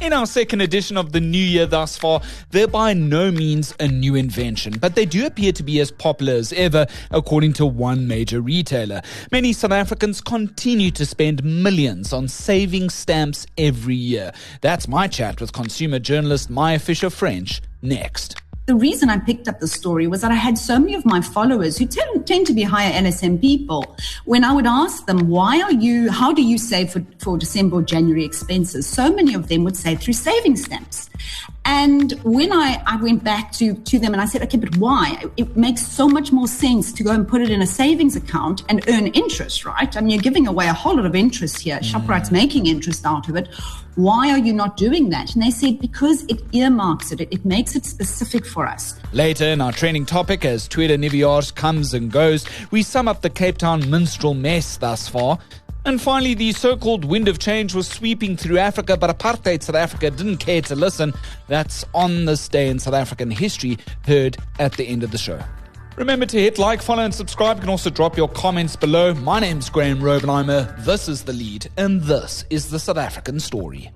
In our second edition of the new year thus far, they're by no means a new invention, but they do appear to be as popular as ever, according to one major retailer. Many South Africans continue to spend millions on saving stamps every year. That's my chat with consumer journalist Maya Fisher-French next. The reason I picked up the story was that I had so many of my followers who tend to be higher LSM people. When I would ask them, how do you save for December or January expenses? So many of them would say through saving stamps. And when I went back to them and I said, okay, but why? It makes so much more sense to go and put it in a savings account and earn interest, right? I mean, you're giving away a whole lot of interest here. ShopRite's making interest out of it. Why are you not doing that? And they said, because it earmarks it. It makes it specific for us. Later in our training topic, as Tweede Nuwe Jaar comes and goes, we sum up the Cape Town minstrel mess thus far. And finally, the so-called wind of change was sweeping through Africa, but apartheid South Africa didn't care to listen. That's on this day in South African history, heard at the end of the show. Remember to hit like, follow and subscribe. You can also drop your comments below. My name's Graeme Robenheimer. This is The Lead, and this is the South African story.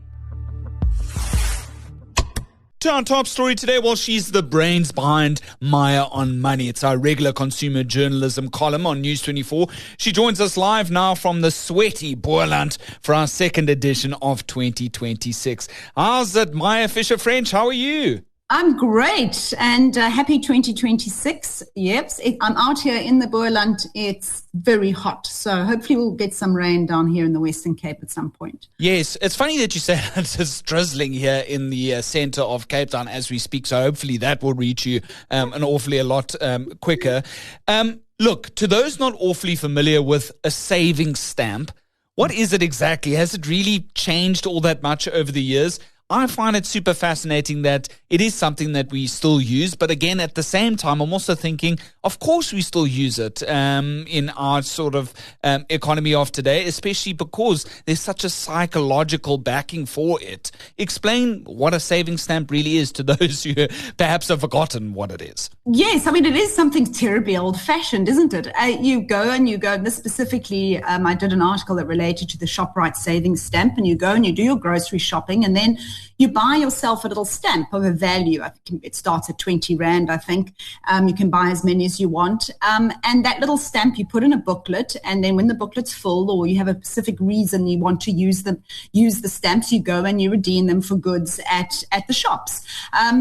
To our top story today, well, she's the brains behind Maya on Money. It's our regular consumer journalism column on News 24. She joins us live now from the sweaty Boerland for our second edition of 2026. How's it, Maya Fisher-French? How are you? I'm great and happy 2026. Yep, I'm out here in the Boerland. It's very hot, so hopefully we'll get some rain down here in the Western Cape at some point. Yes, it's funny that you say it's drizzling here in the centre of Cape Town as we speak, so hopefully that will reach you an awfully a lot quicker. Look, to those not awfully familiar with a savings stamp, what is it exactly? Has it really changed all that much over the years? I find it super fascinating that it is something that we still use. But again, at the same time, I'm also thinking, of course we still use it in our sort of economy of today, especially because there's such a psychological backing for it. Explain what a savings stamp really is to those who perhaps have forgotten what it is. Yes, I mean, it is something terribly old-fashioned, isn't it? You go, and this specifically, I did an article that related to the ShopRite savings stamp, and you go and you do your grocery shopping, and then you buy yourself a little stamp of a value. I think it starts at 20 Rand, I think. You can buy as many as you want. And that little stamp you put in a booklet, and then when the booklet's full or you have a specific reason you want to use the stamps, you go and you redeem them for goods at the shops.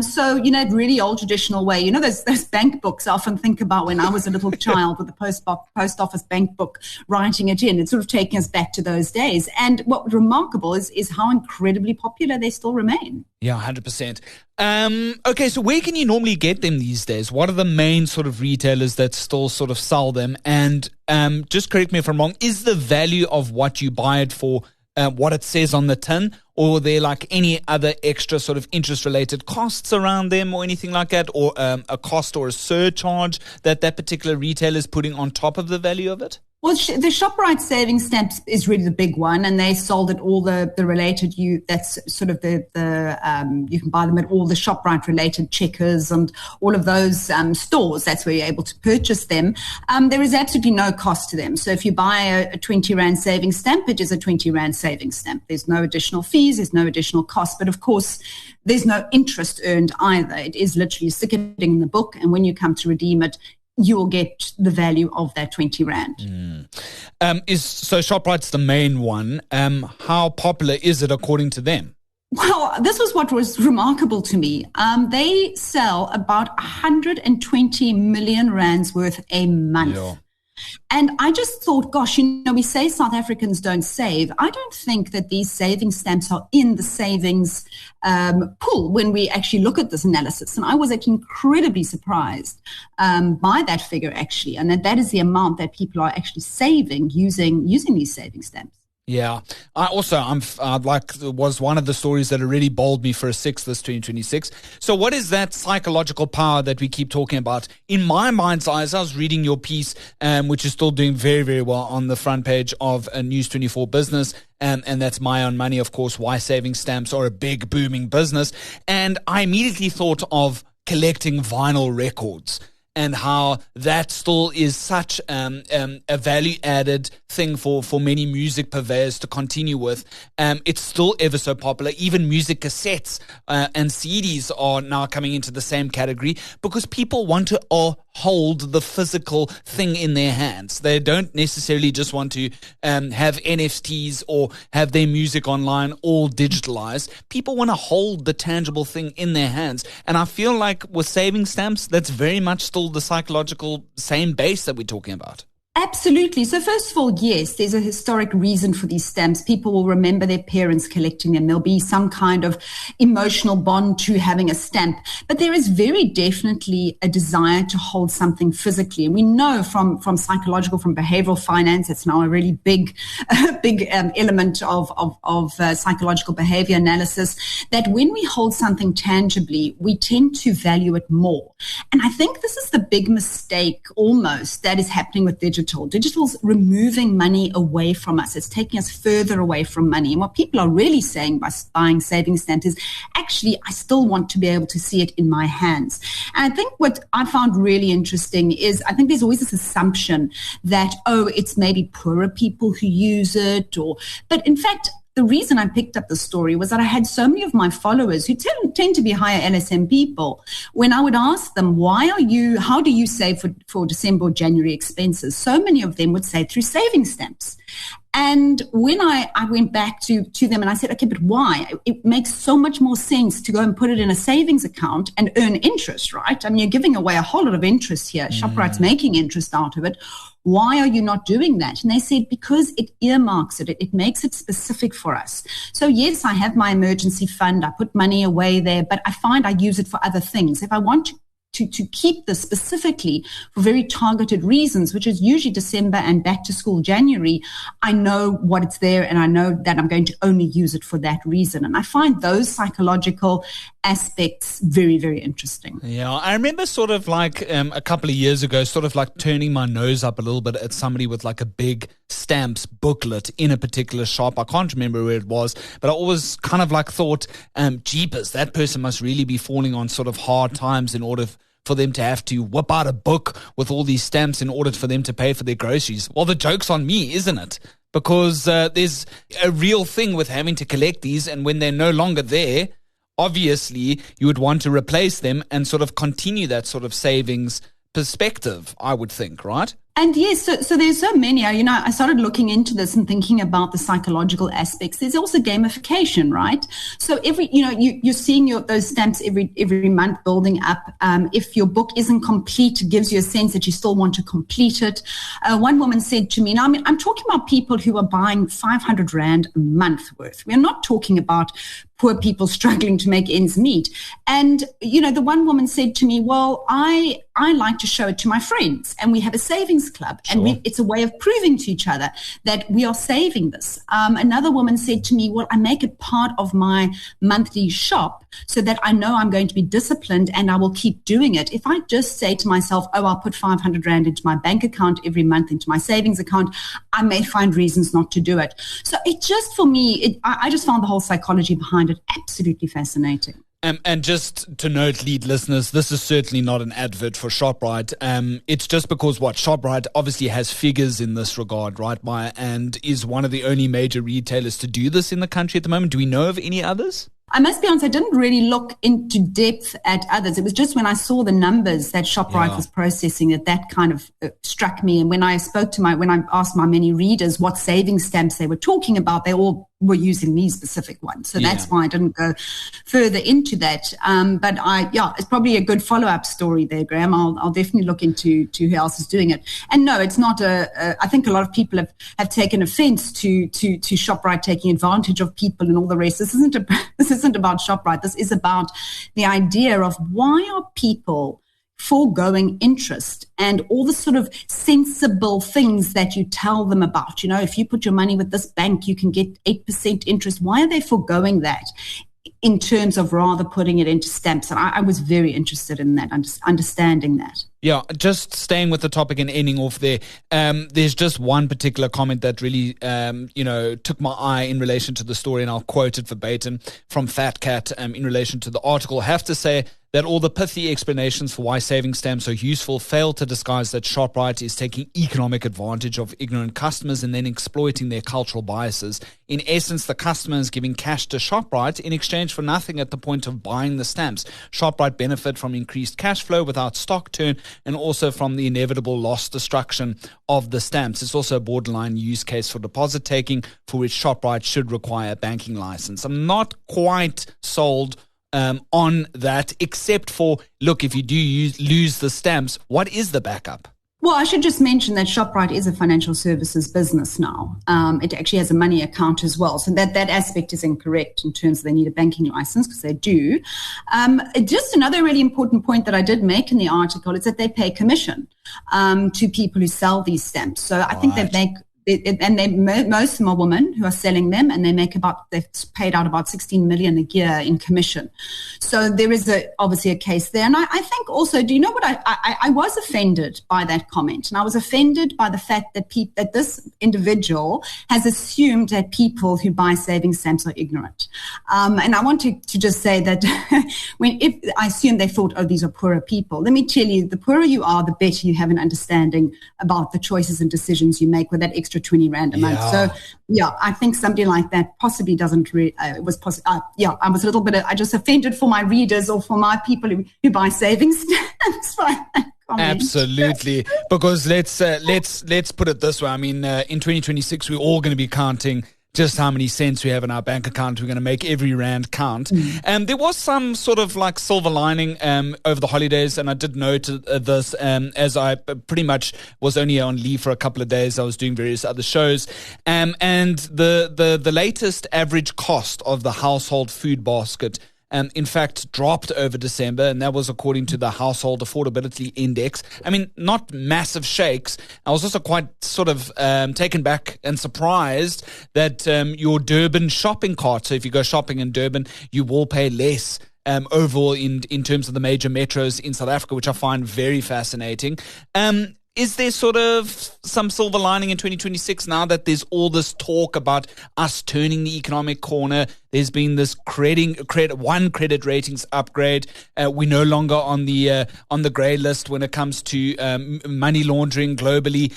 So, really old traditional way. Those bank books I often think about when I was a little child with the post office bank book, writing it in. It's sort of taking us back to those days. And what's remarkable is how incredibly popular they still remain. Yeah, 100%. Okay, so where can you normally get them these days? What are the main sort of retailers that still sort of sell them? And just correct me if I'm wrong, is the value of what you buy it for what it says on the tin, or are there like any other extra sort of interest-related costs around them or anything like that, or a cost or a surcharge that particular retailer is putting on top of the value of it? Well, the ShopRite savings stamps is really the big one, and they sold at all the related. That's sort of the you can buy them at all the ShopRite related Checkers and all of those stores. That's where you're able to purchase them. There is absolutely no cost to them. So if you buy a 20 Rand savings stamp, it is a 20 Rand savings stamp. There's no additional fees. There's no additional cost. But of course, there's no interest earned either. It is literally stick it in the book, and when you come to redeem it, you will get the value of that 20 Rand. So ShopRite's the main one. How popular is it according to them? Well, this was what was remarkable to me. They sell about 120 million Rands worth a month. Yeah. And I just thought, gosh, we say South Africans don't save. I don't think that these savings stamps are in the savings pool when we actually look at this analysis. And I was actually incredibly surprised by that figure, actually. And that is the amount that people are actually saving using these savings stamps. Yeah, was one of the stories that really bowled me for a sixth this 2026. So what is that psychological power that we keep talking about? In my mind's eye, as I was reading your piece, which is still doing very, very well on the front page of News 24 Business, and that's My Own Money, of course, why saving stamps are a big booming business. And I immediately thought of collecting vinyl records. and how that still is such a value-added thing for many music purveyors to continue with. It's still ever so popular. Even music cassettes and CDs are now coming into the same category because people want to hold the physical thing in their hands. They don't necessarily just want to have NFTs or have their music online all digitalized. People want to hold the tangible thing in their hands. And I feel like with saving stamps, that's very much still the psychological same base that we're talking about. Absolutely. So first of all, yes, there's a historic reason for these stamps. People will remember their parents collecting them. There'll be some kind of emotional bond to having a stamp. But there is very definitely a desire to hold something physically. And we know from psychological, from behavioral finance, it's now a really big element of psychological behavior analysis, that when we hold something tangibly, we tend to value it more. And I think this is the big mistake almost that is happening with digital. Digital's removing money away from us. It's taking us further away from money. And what people are really saying by buying savings stamps is, actually, I still want to be able to see it in my hands. And I think what I found really interesting is, I think there's always this assumption that, it's maybe poorer people who use it, but in fact, the reason I picked up the story was that I had so many of my followers who tend to be higher LSM people. When I would ask them, how do you save for December or January expenses? So many of them would say through saving stamps. And when I went back to them and I said, okay, but why? It makes so much more sense to go and put it in a savings account and earn interest, right? I mean, you're giving away a whole lot of interest here. ShopRite's making interest out of it. Why are you not doing that? And they said, because it earmarks it. It makes it specific for us. So yes, I have my emergency fund. I put money away there, but I find I use it for other things. If I want to keep this specifically for very targeted reasons, which is usually December and back to school January, I know what it's there and I know that I'm going to only use it for that reason. And I find those psychological aspects very, very interesting. Yeah, I remember sort of like a couple of years ago, sort of like turning my nose up a little bit at somebody with like a big stamps booklet in a particular shop. I can't remember where it was, but I always kind of like thought, jeepers, that person must really be falling on sort of hard times in order for them to have to whip out a book with all these stamps in order for them to pay for their groceries. Well, the joke's on me, isn't it? Because there's a real thing with having to collect these, and when they're no longer there, obviously you would want to replace them and sort of continue that sort of savings perspective, I would think, right? And yes, so there's so many. I started looking into this and thinking about the psychological aspects. There's also gamification, right? So you're seeing those stamps every month building up. If your book isn't complete, it gives you a sense that you still want to complete it. One woman said to me, I'm talking about people who are buying 500 Rand a month worth. We're not talking about poor people struggling to make ends meet. And, the one woman said to me, well, I like to show it to my friends, and we have a savings club, and it's a way of proving to each other that we are saving this. Another woman said to me, well, I make it part of my monthly shop so that I know I'm going to be disciplined and I will keep doing it. If I just say to myself, I'll put 500 Rand into my bank account every month, into my savings account, I may find reasons not to do it. So it just, for me, I just found the whole psychology behind it absolutely fascinating. And just to note, lead listeners, this is certainly not an advert for ShopRite. It's just because ShopRite obviously has figures in this regard, right, Maya, and is one of the only major retailers to do this in the country at the moment. Do we know of any others? I must be honest, I didn't really look into depth at others. It was just when I saw the numbers that ShopRite was processing that kind of struck me. And when I asked my many readers what savings stamps they were talking about, they all were using these specific ones. So that's why I didn't go further into that. But it's probably a good follow-up story there, Graeme. I'll definitely look into who else is doing it. And no, it's not I think a lot of people have taken offense to ShopRite taking advantage of people and all the rest. This isn't about ShopRite. This is about the idea of why are people foregoing interest and all the sort of sensible things that you tell them about. If you put your money with this bank, you can get 8% interest. Why are they foregoing that in terms of rather putting it into stamps? And I was very interested in that, understanding that. Yeah, just staying with the topic and ending off there, there's just one particular comment that really, took my eye in relation to the story, and I'll quote it verbatim from Fat Cat in relation to the article. I have to say that all the pithy explanations for why saving stamps are useful fail to disguise that ShopRite is taking economic advantage of ignorant customers and then exploiting their cultural biases. In essence, the customer is giving cash to ShopRite in exchange for nothing at the point of buying the stamps. ShopRite benefit from increased cash flow without stock turn and also from the inevitable loss destruction of the stamps. It's also a borderline use case for deposit taking, for which ShopRite should require a banking license. I'm not quite sold on that, except for, look, if you do lose the stamps, what is the backup? Well, I should just mention that ShopRite is a financial services business now. It actually has a money account as well. So that aspect is incorrect in terms of they need a banking license, because they do. Just another really important point that I did make in the article is that they pay commission to people who sell these stamps. So I think they make... most of them are women who are selling them, and they've paid out about 16 million a year in commission. So there is obviously a case there. And I think also, do you know what I was offended by that comment, and I was offended by the fact that this individual has assumed that people who buy savings stamps are ignorant. And I want to just say that if I assume they thought, oh, these are poorer people. Let me tell you, the poorer you are, the better you have an understanding about the choices and decisions you make with that extra 20 Rand a month. So, I think somebody like that possibly doesn't I was a little bit, I just offended for my readers or for my people who buy savings stamps. Absolutely. Because let's put it this way. I mean, in 2026, we're all going to be counting just how many cents we have in our bank account. We're going to make every rand count. And there was some sort of like silver lining over the holidays, and I did note this as I pretty much was only on leave for a couple of days. I was doing various other shows. And the latest average cost of the household food basket in fact, dropped over December, and that was according to the Household Affordability Index. I mean, not massive shakes. I was also quite sort of taken back and surprised that your Durban shopping cart, so if you go shopping in Durban, you will pay less overall in terms of the major metros in South Africa, which I find very fascinating. Is there sort of some silver lining in 2026 now that there's all this talk about us turning the economic corner? There's been this credit ratings upgrade. We're no longer on the grey list when it comes to money laundering globally.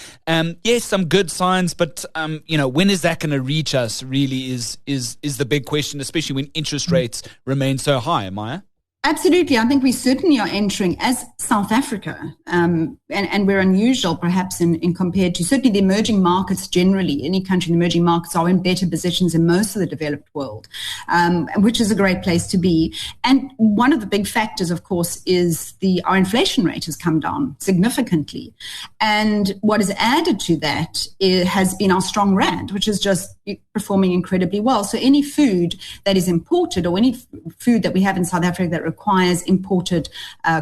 Yes, some good signs, but when is that going to reach us? Really, is the big question, especially when interest rates remain so high. Maya? Absolutely. I think we certainly are entering, as South Africa, and we're unusual perhaps in compared to certainly the emerging markets generally. Any country in the emerging markets are in better positions than most of the developed world, which is a great place to be. And one of the big factors, of course, is our inflation rate has come down significantly. And what is added to that has been our strong rand, which is just performing incredibly well. So any food that is imported or any food that we have in South Africa that requires imported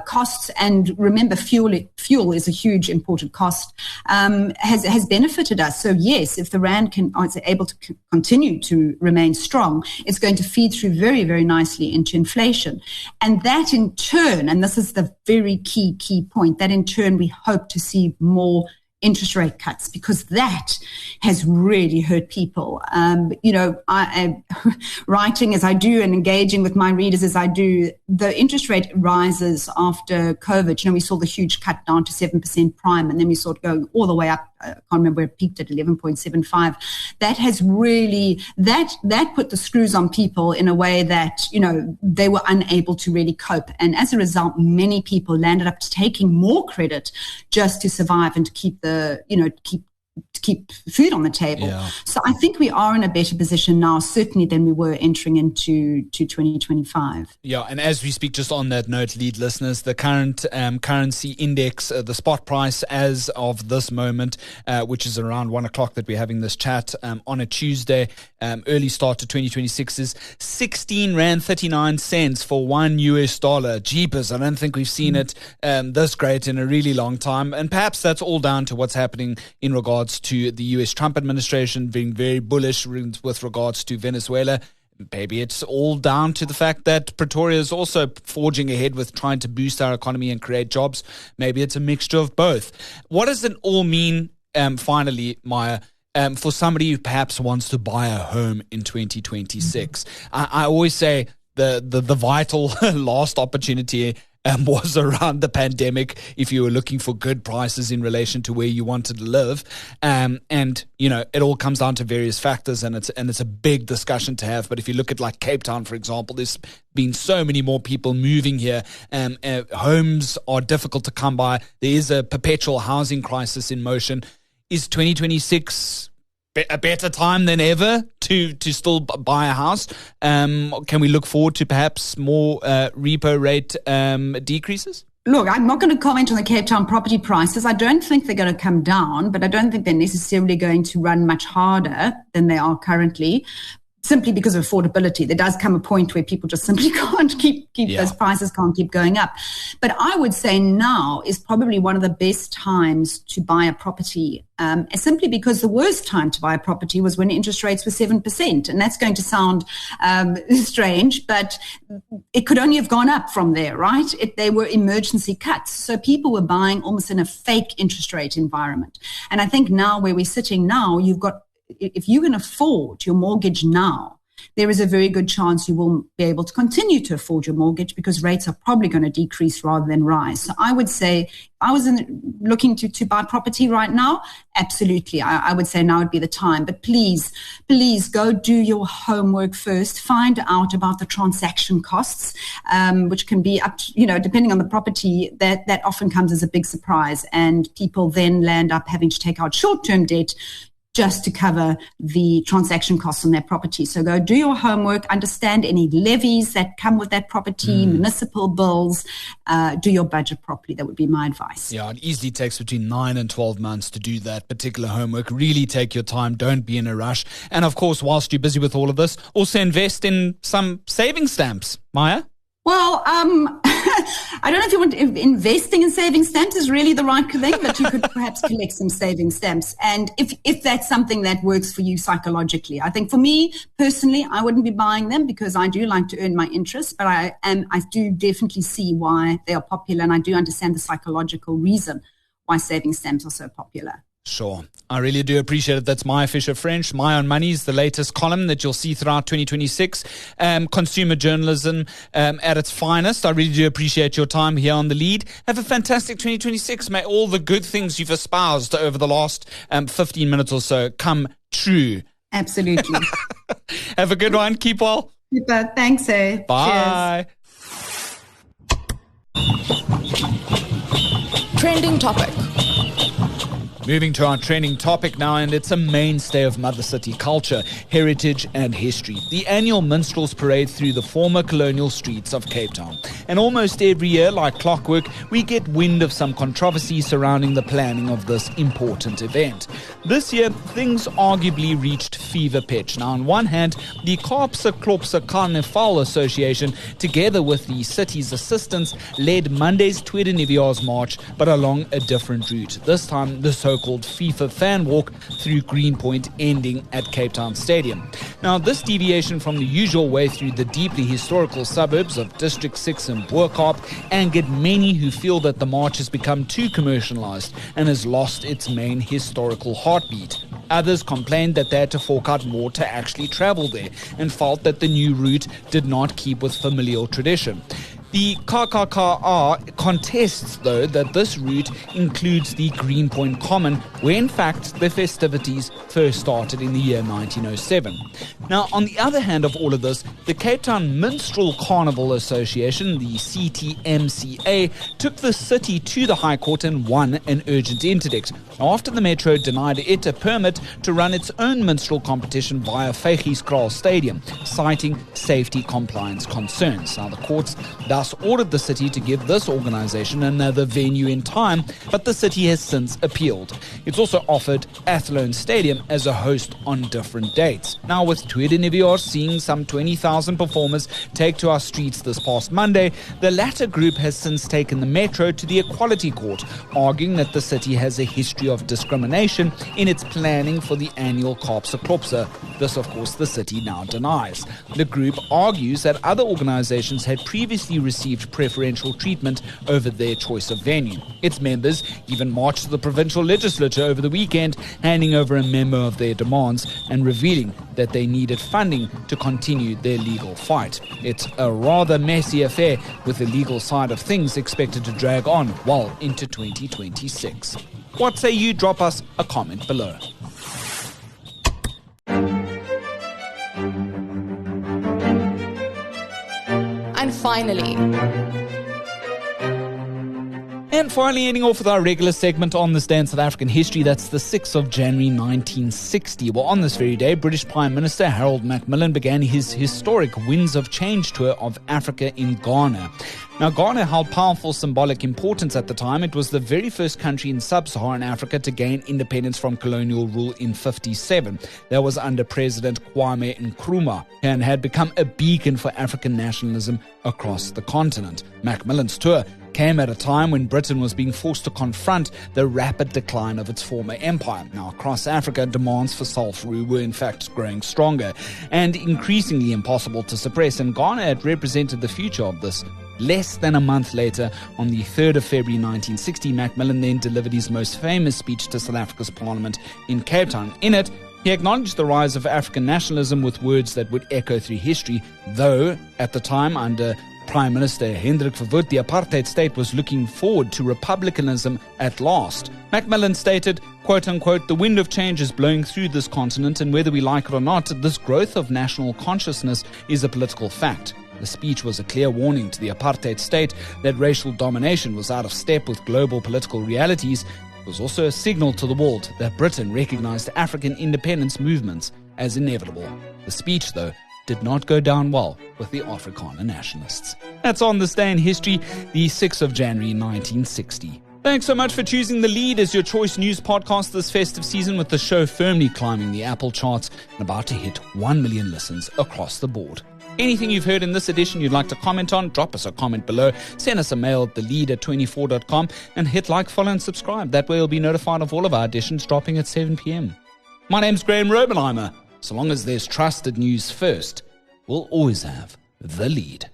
costs, and remember, fuel is a huge imported cost, has benefited us. So yes, if the rand is able to continue to remain strong, it's going to feed through very, very nicely into inflation. And that in turn, and this is the very key point, that in turn we hope to see more interest rate cuts, because that has really hurt people. I writing as I do and engaging with my readers as I do, the interest rate rises after COVID. We saw the huge cut down to 7% prime, and then we saw it going all the way up. I can't remember where it peaked at 11.75. That has really, that put the screws on people in a way that, they were unable to really cope. And as a result, many people landed up taking more credit just to survive and to keep keep food on the table. Yeah. So I think we are in a better position now, certainly, than we were entering into 2025. Yeah, and as we speak, just on that note, lead listeners, the current currency index, the spot price as of this moment, which is around 1 o'clock that we're having this chat on a Tuesday, early start to 2026, is 16 Rand 39 cents for $1. Jeepers, I don't think we've seen it this great in a really long time. And perhaps that's all down to what's happening in regards to the US Trump administration being very bullish with regards to Venezuela. Maybe it's all down to the fact that Pretoria is also forging ahead with trying to boost our economy and create jobs. Maybe it's a mixture of both. What does it all mean, finally, Maya, for somebody who perhaps wants to buy a home in 2026? I always say, the vital last opportunity was around the pandemic, if you were looking for good prices in relation to where you wanted to live. And, it all comes down to various factors, and it's a big discussion to have. But if you look at like Cape Town, for example, there's been so many more people moving here. Homes are difficult to come by. There is a perpetual housing crisis in motion. Is 2026 a better time than ever to still buy a house? Can we look forward to perhaps more repo rate decreases? Look, I'm not going to comment on the Cape Town property prices. I don't think they're going to come down, but I don't think they're necessarily going to run much harder than they are currently, simply because of affordability. There does come a point where people just simply can't keep those prices can't keep going up. But I would say now is probably one of the best times to buy a property, simply because the worst time to buy a property was when interest rates were 7%. And that's going to sound strange, but it could only have gone up from there, right? They were emergency cuts. So people were buying almost in a fake interest rate environment. And I think now where we're sitting now, if you can afford your mortgage now, there is a very good chance you will be able to continue to afford your mortgage, because rates are probably going to decrease rather than rise. So I would say, if I was looking to buy property right now, absolutely, I would say now would be the time. But please go do your homework first. Find out about the transaction costs, which can be up to, depending on the property, that often comes as a big surprise. And people then land up having to take out short-term debt just to cover the transaction costs on their property. So go do your homework, understand any levies that come with that property, municipal bills, do your budget properly. That would be my advice. Yeah, it easily takes between 9 and 12 months to do that particular homework. Really take your time. Don't be in a rush. And of course, whilst you're busy with all of this, also invest in some saving stamps. Maya? Well, I don't know if you want investing in saving stamps is really the right thing, but you could perhaps collect some saving stamps. And if that's something that works for you psychologically, I think for me personally, I wouldn't be buying them because I do like to earn my interest, but I do definitely see why they are popular, and I do understand the psychological reason why saving stamps are so popular. Sure. I really do appreciate it. That's Maya Fisher-French. Maya on Money is the latest column that you'll see throughout 2026. Consumer journalism at its finest. I really do appreciate your time here on The Lead. Have a fantastic 2026. May all the good things you've espoused over the last 15 minutes or so come true. Absolutely. Have a good one. Keep well. Super. Thanks, eh? Bye. Cheers. Trending topic. Moving to our trending topic now, and it's a mainstay of Mother City culture, heritage and history. The annual Minstrels parade through the former colonial streets of Cape Town. And almost every year, like clockwork, we get wind of some controversy surrounding the planning of this important event. This year, things arguably reached fever pitch. Now, on one hand, the Kaapse Klopse Carnaval Association, together with the city's assistants, led Monday's Tweede Nuwe Jaar's march, but along a different route. This time, the so-called FIFA fan walk through Greenpoint, ending at Cape Town Stadium. Now, this deviation from the usual way through the deeply historical suburbs of District 6 and Boerkaap angered many who feel that the march has become too commercialized and has lost its main historical heartbeat. Others complained that they had to fork out more to actually travel there and felt that the new route did not keep with familial tradition. The KKKR contests, though, that this route includes the Greenpoint Common, where in fact the festivities first started in the year 1907. Now, on the other hand of all of this, the Cape Town Minstrel Carnival Association, the CTMCA, took the city to the High Court and won an urgent interdict after the Metro denied it a permit to run its own minstrel competition via Vygieskraal Stadium, citing safety compliance concerns. Now, the courts thus ordered the city to give this organization another venue in time, but the city has since appealed. It's also offered Athlone Stadium as a host on different dates. Now, with Tweede Nuwe Jaar seeing some 20,000 performers take to our streets this past Monday, the latter group has since taken the Metro to the Equality Court, arguing that the city has a history of discrimination in its planning for the annual Kaapse Klopse. This, of course, the city now denies. The group argues that other organizations had previously received received preferential treatment over their choice of venue. Its members even marched to the provincial legislature over the weekend, handing over a memo of their demands and revealing that they needed funding to continue their legal fight. It's a rather messy affair, with the legal side of things expected to drag on well into 2026. What say you? Drop us a comment below. And finally, ending off with our regular segment on this day in South African history. That's the 6th of January 1960. Well, on this very day, British Prime Minister Harold Macmillan began his historic Winds of Change tour of Africa in Ghana. Now, Ghana held powerful symbolic importance at the time. It was the very first country in sub-Saharan Africa to gain independence from colonial rule in 1957. That was under President Graeme Nkrumah, and had become a beacon for African nationalism across the continent. Macmillan's tour came at a time when Britain was being forced to confront the rapid decline of its former empire. Now, across Africa, demands for self-rule were in fact growing stronger and increasingly impossible to suppress, and Ghana had represented the future of this. Less than a month later, on the 3rd of February 1960, Macmillan then delivered his most famous speech to South Africa's parliament in Cape Town. In it, he acknowledged the rise of African nationalism with words that would echo through history, though at the time, under Prime Minister Hendrik Verwoerd, the apartheid state was looking forward to republicanism at last. Macmillan stated, quote-unquote, "The wind of change is blowing through this continent, and whether we like it or not, this growth of national consciousness is a political fact." The speech was a clear warning to the apartheid state that racial domination was out of step with global political realities. It was also a signal to the world that Britain recognized African independence movements as inevitable. The speech, though, did not go down well with the Afrikaner nationalists. That's on this day in history, the 6th of January 1960. Thanks so much for choosing The Lead as your choice news podcast this festive season, with the show firmly climbing the Apple charts and about to hit 1 million listens across the board. Anything you've heard in this edition you'd like to comment on, drop us a comment below, send us a mail at thelead@24.com, and hit like, follow and subscribe. That way you'll be notified of all of our editions dropping at 7 p.m. My name's Graeme Robenheimer. So long as there's trusted news first, we'll always have The Lead.